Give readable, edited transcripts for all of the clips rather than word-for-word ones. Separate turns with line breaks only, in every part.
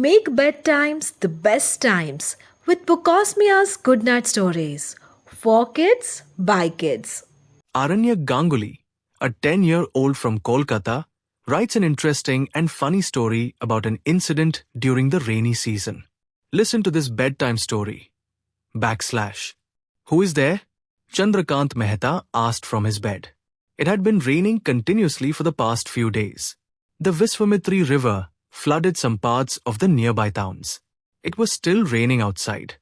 Make bedtimes the best times with Bookosmia's Good Night Stories. For kids, by kids.
Aaranyak Ganguly, a 10-year-old from Kolkata, writes an interesting and funny story about an incident during the rainy season. Listen to this bedtime story. Who is there? Chandrakant Mehta asked from his bed. It had been raining continuously for the past few days. The Visvamitri river flooded some parts of the nearby towns. It was still raining outside,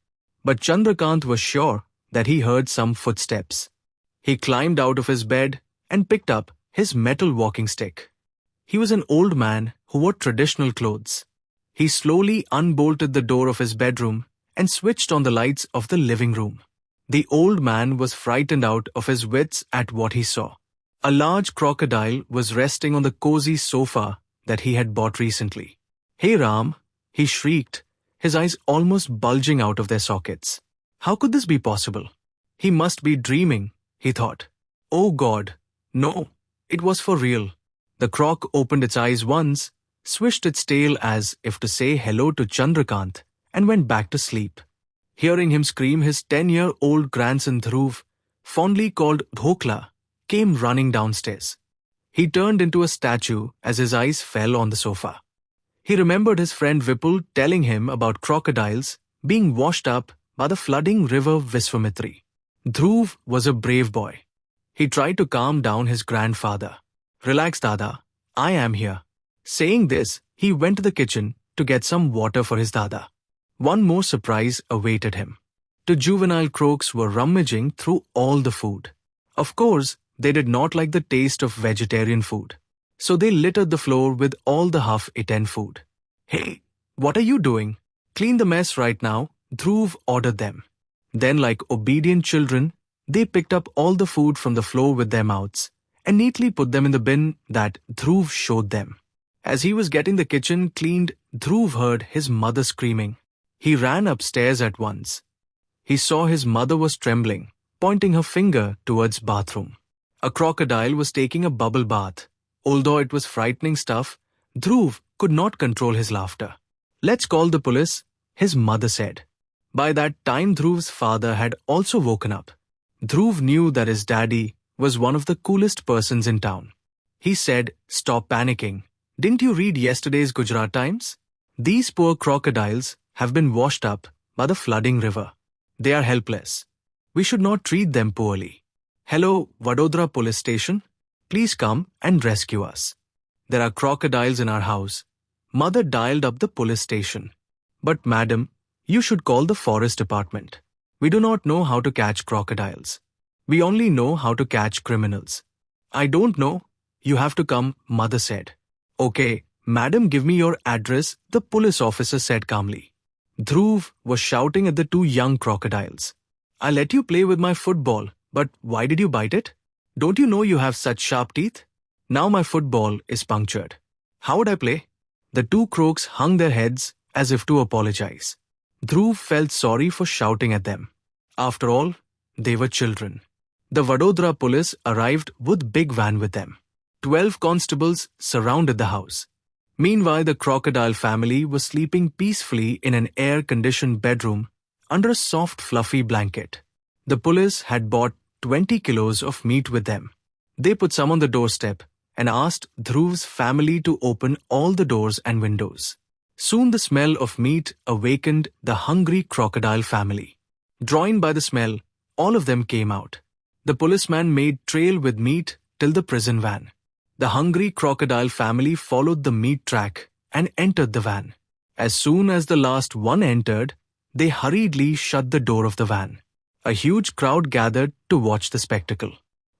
but Chandrakant was sure that he heard some footsteps. He climbed out of his bed and picked up his metal walking stick. He was an old man who wore traditional clothes. He slowly unbolted the door of his bedroom and switched on the lights of the living room. The old man was frightened out of his wits at what he saw. A large crocodile was resting on the cozy sofa that he had bought recently. "Hey Ram," he shrieked, his eyes almost bulging out of their sockets. How could this be possible? He must be dreaming, he thought. Oh God, no, it was for real. The croc opened its eyes once, swished its tail as if to say hello to Chandrakant, and went back to sleep. Hearing him scream, his 10-year-old grandson Dhruv, fondly called Dhokla, came running downstairs. He turned into a statue as his eyes fell on the sofa. He remembered his friend Vipul telling him about crocodiles being washed up by the flooding river Visvamitri. Dhruv was a brave boy. He tried to calm down his grandfather. "Relax, Dada, I am here." Saying this, he went to the kitchen to get some water for his Dada. One more surprise awaited him. The juvenile croaks were rummaging through all the food. Of course, they did not like the taste of vegetarian food, so they littered the floor with all the half-eaten food. "Hey, what are you doing? Clean the mess right now," Dhruv ordered them. Then, like obedient children, they picked up all the food from the floor with their mouths and neatly put them in the bin that Dhruv showed them. As he was getting the kitchen cleaned, Dhruv heard his mother screaming. He ran upstairs at once. He saw his mother was trembling, pointing her finger towards bathroom. A crocodile was taking a bubble bath. Although it was frightening stuff, Dhruv could not control his laughter. "Let's call the police," his mother said. By that time, Dhruv's father had also woken up. Dhruv knew that his daddy was one of the coolest persons in town. He said, "Stop panicking. Didn't you read yesterday's Gujarat Times? These poor crocodiles have been washed up by the flooding river. They are helpless. We should not treat them poorly. Hello, Vadodara police station. Please come and rescue us. There are crocodiles in our house." Mother dialed up the police station. "But madam, you should call the forest department. We do not know how to catch crocodiles. We only know how to catch criminals." "I don't know. You have to come," mother said. "Okay, madam, give me your address," the police officer said calmly. Dhruv was shouting at the two young crocodiles. "I let you play with my football, but why did you bite it? Don't you know you have such sharp teeth? Now my football is punctured. How would I play?" The two croaks hung their heads as if to apologize. Dhruv felt sorry for shouting at them. After all, they were children. The Vadodara police arrived with big van with them. 12 constables surrounded the house. Meanwhile, the crocodile family was sleeping peacefully in an air-conditioned bedroom under a soft, fluffy blanket. The police had bought 20 kilos of meat with them. They put some on the doorstep and asked Dhruv's family to open all the doors and windows. Soon the smell of meat awakened the hungry crocodile family. Drawn by the smell, all of them came out. The policeman made trail with meat till the prison van. The hungry crocodile family followed the meat track and entered the van. As soon as the last one entered, they hurriedly shut the door of the van. A huge crowd gathered to watch the spectacle.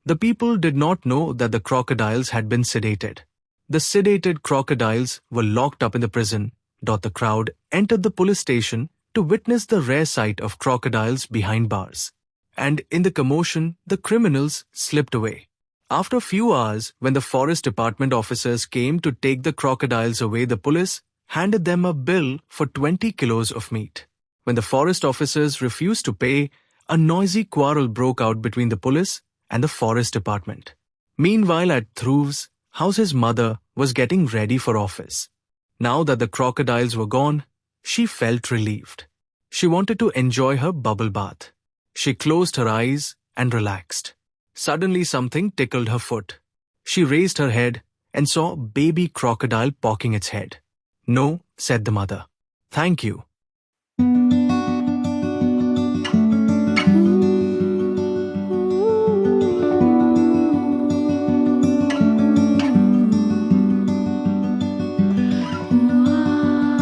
The people did not know that the crocodiles had been sedated. The sedated crocodiles were locked up in the prison. The crowd entered the police station to witness the rare sight of crocodiles behind bars. And in the commotion, the criminals slipped away. After a few hours, when the forest department officers came to take the crocodiles away, the police handed them a bill for 20 kilos of meat. When the forest officers refused to pay, a noisy quarrel broke out between the police and the forest department. Meanwhile, at Dhruv's house, his mother was getting ready for office. Now that the crocodiles were gone, She felt relieved. She wanted to enjoy her bubble bath. She closed her eyes and relaxed. Suddenly something tickled her foot. She raised her head and saw baby crocodile poking its head. "No," said the mother. "Thank you.